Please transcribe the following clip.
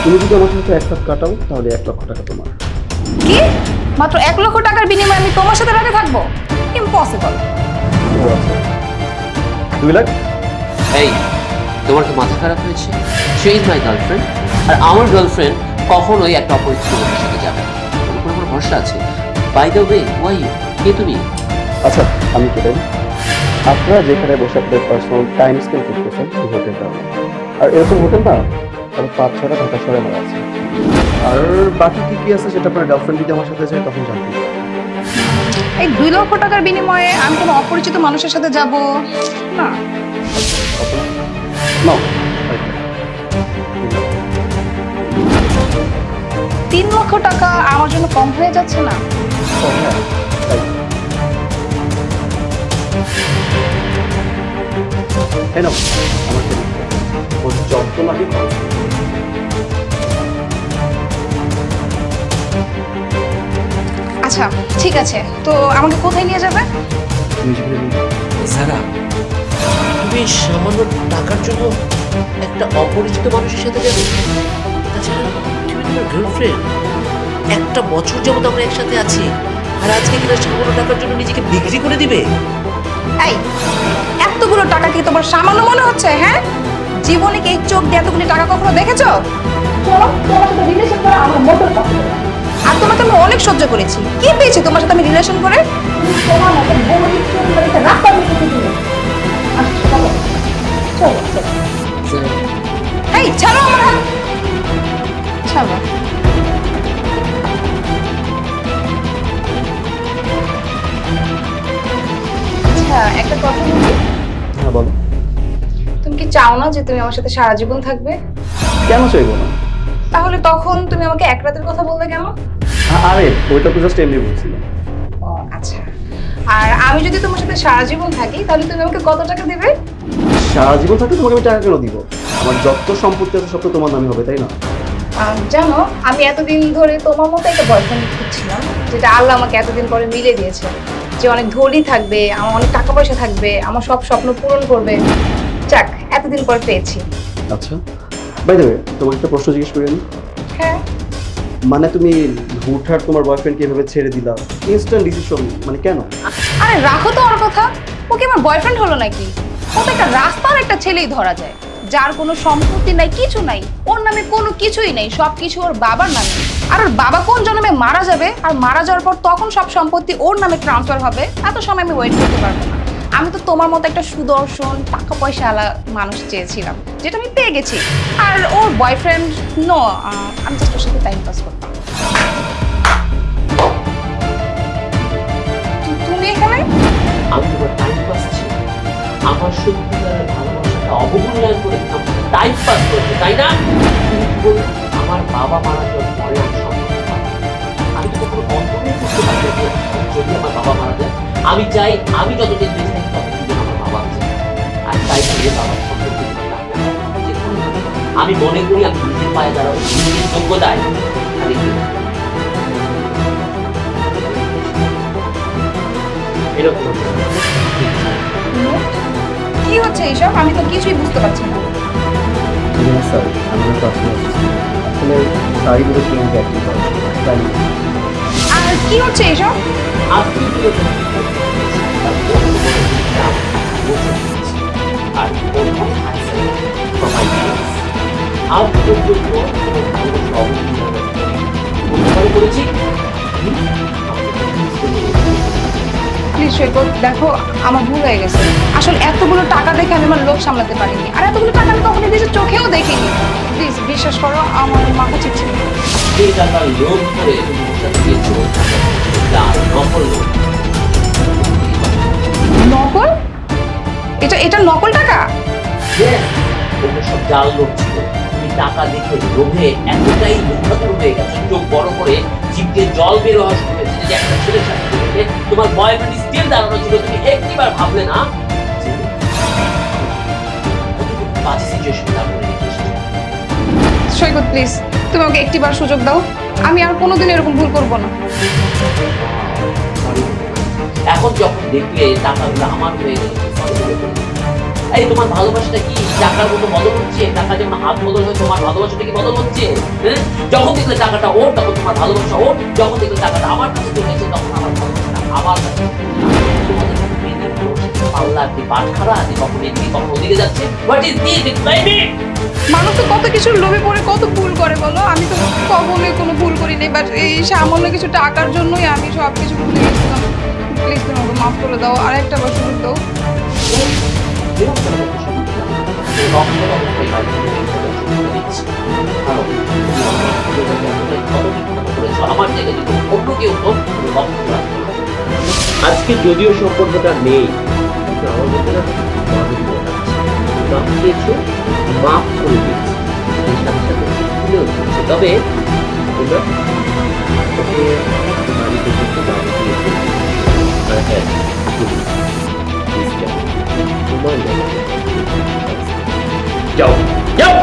তুমি যদি আমার সাথে এক রাত কাটাও তাহলে 1 লক্ষ টাকা তোমার। কি? মাত্র 1 লক্ষ টাকার বিনিময়ে আমি তোমার সাথে রাতে থাকবো? ইম্পসিবল। 2 লাখ? এই, তোমার কি মাথা খারাপ হয়েছে? শি ইজ মাই গার্লফ্রেন্ড, আর আমার গার্লফ্রেন্ড কখনোই একটা অপরিচিত লোকের সাথে যাবে না। ওর উপর আমার ভরসা আছে। By the way, why you? কে তুমি? আচ্ছা, আমি কেটে আপনারা যেখানে বসে আপনাদের পার্সোনাল টাইম স্পেন্ড করতেছেন এই হোটেলটা, আর এরকম হোটেল না তাহলে 5-6টা ঢাকা শহরে আমার আছে। আর বাকি কি কি আছে সেটা আপনার গার্লফ্রেন্ড যদি আমার সাথে যায় তখন জানতে পারবেন। এই 2 লক্ষ টাকার বিনিময়ে আমি কোনো অপরিচিত মানুষের সাথে যাব না। না, 3 লক্ষ টাকা আমার জন্য কম হয়ে যাচ্ছে না? আচ্ছা ঠিক আছে, তো আমাকে কোথায় নিয়ে যাবে? সারা, তুমি সামান্য টাকার জন্য একটা অপরিচিত মানুষের সাথে যাবে? তাছাড়া তুমি তোমার গার্লফ্রেন্ড, 1 বছর যাবত আমরা একসাথে আছি, আর আজকে কিনা সামান্য টাকার জন্য নিজেকে বিক্রি করে দিবে? এই, এতগুলো টাকা কি তোমার সামান্য মনে হচ্ছে? হ্যাঁ, জীবনে কি এই চোখ দিয়ে এতগুলো টাকা কখনো দেখেছো? চলো, তোমার সাথে রিলেশন করা আমার মোটর পছন্দ না। আর তোমাকে আমি অনেক সহ্য করেছি, কি পেয়েছি তোমার সাথে আমি রিলেশন করে? তোমার মতো বড়ি চুরি করে একটা রাস্তা আমি কিছু দিই। চলো চলো চলো। এই, ছাড়ো আমার হাত। ছাড়ো। আচ্ছা, একটা কথা বলি। হ্যাঁ বলো। তুমি কি চাও না যে তুমি আমার সাথে সারা জীবন থাকবে? কেন চাইবো না? তাহলে তখন তুমি আমাকে 1 রাতের কথা বললে কেন? আরে ওইটা তো জাস্ট এমনি বলছিলাম। ও আচ্ছা, আর আমি যদি তোমার সাথে সারা জীবন থাকি তাহলে তুমি আমাকে কত টাকা দেবে? সারা জীবন থাকতে তোমাকে আমি টাকা কেন দিব? আমার যত সম্পত্তি আছে সব তো তোমার নামে হবে, তাই না? জানো, আমি এতদিন ধরে তোমার মতো একটা বয়ফ্রেন্ড খুঁজছিলাম, যেটা আল্লাহ আমাকে এতদিন পরে মিলে দিয়েছে, যে অনেক ধনী থাকবে, আমার অনেক টাকা পয়সা থাকবে, আমার সব স্বপ্ন পূরণ করবে। যাক, এতদিন পর পেয়েছি। আচ্ছা, বাই দ্য ওয়ে, তোমাকে একটা প্রশ্ন জিজ্ঞেস করি আমি। হ্যাঁ। মানে তুমি হুটহাট তোমার বয়ফ্রেন্ডকে এভাবে ছেড়ে দিলা, ইনস্ট্যান্ট ডিসিশন, মানে কেন? আরে রাখো তো ওর কথা, ও কি আমার বয়ফ্রেন্ড হলো নাকি? ও তো একটা রাস্তার একটা ছেলেই ধরা যায়, যার কোনো সম্পত্তি নাই, কিছু নাই, ওর নামে কোনো কিছুই নেই, সবকিছু ওর বাবার নামে। আর ওর বাবা কোন জন্মে মারা যাবে, আর মারা যাওয়ার পর তখন সব সম্পত্তি ওর নামে ট্রান্সফার হবে। এত সময় আমি ওয়েট করতে পারবো না। আমি তো তোমার মতো একটা সুদর্শন টাকা পয়সা আলা মানুষ চেয়েছিলাম, যেটা আমি পেয়ে গেছি। আর ওর বয়ফ্রেন্ড নো, আমি জাস্ট ওর সাথে টাইম পাস করতাম। তুমি এখানে? আমি তোমার টাইম পাস ছিল, আমার সত্যিকারের ভালোবাসাটা অবমূল্যায়ন করে টাইম পাস করতে, তাই না? আমার বাবা মারা যাওয়ার পরে আমি সম্পর্ক পাই। আমি তো কখনো কল্পনাই করতে পারি না যদি আমার বাবা মারা যায়। আমি চাই আমি যতদিন বেঁচে থাকি ততদিন আমার বাবা আছে, আর তাই ফিরে বাবার সম্পর্কে আমি মনে করি আমি নিজের পায়ে দাঁড়াবো, নিজের যোগ্যতায়। আমি এরকম কি হচ্ছে এইসব? আমি তো কিছুই বুঝতে পারছি না। স্যার, আমি আসলে সারি বলেছিলাম যে একটি তাই। আর কি হচ্ছে এইসব? আপনি আর করেছি। প্লিজ সৈকত, দেখো আমার ভুল হয়ে গেছে। আসলে এতগুলো টাকা দেখে আমি আমার লোভ সামলাতে পারিনি, আর এতগুলো টাকা আমি কখনো নিজের চোখেও দেখিনি। প্লিজ বিশ্বাস করো, আমার মাথা ঠিক ছিল না। এই টাকার লোভ করে নকল নকল? এটা নকল টাকা? ওটা সব জাল লোভ ছিল। তুমি টাকা দেখে লোভে এতটাই লোভাতুর হয়ে গেছো, চোখ বড় করে জিভ দিয়ে জল বের হওয়া শুরু হয়েছে যে একটা ছেলের সাথে তোমার বয়ফ্রেন্ড স্টিল দাঁড়ানো ছিল। তুমি একটিবার ভাবলে না বাজে সিচুয়েশন দাঁড়ানো রেখেছো? সৈকত প্লিজ, তুমি আমাকে একটিবার সুযোগ দাও, আমি আর কোনোদিন এরকম ভুল করবো না। এখন যখন দেখলে টাকাগুলো আমার হয়ে গেল, এই তোমার ভালোবাসাটা কি টাকার মতো বদল হচ্ছে? টাকা যেমন হাত বদল হয়, তোমার ভালোবাসাটা কি বদল হচ্ছে? হ্যাঁ, যখন দেখলে টাকাটা ওর তখন তোমার ভালোবাসা ওর, যখন দেখলে টাকাটা আমার কাছে চলে এসে তখন আমার ভালোবাসাটা আমার কাছে। তোমাদের মেয়েদের পাল্লা কি বাটখারা, যে কখন এদিকে কখন ওদিকে যাচ্ছে? What is this baby? মানুষ তো কত কিছুর লোভে পড়ে কত ভুল করে বলো। আমি তো কখনোই কোনো ভুল করিনি, বাট এই সামান্য কিছু টাকার জন্যই আমি সব কিছু ভুলে গেছিলাম। প্লিজ তুমি আমাকে মাফ করে দাও, আর একটা বার সুযোগ দাও। আজকে যদিও সম্পর্কটা নেই, কিন্তু আমার মধ্যে না মাফ দিয়েছো, মাফ করে দিয়েছি, সাথে সাথে ভুলেও দিয়েছে। তবে তোমরা ওকে বাড়িতে যেতে বাড়ি দিয়েছে, আর হ্যাঁ তোমার যাও যাও।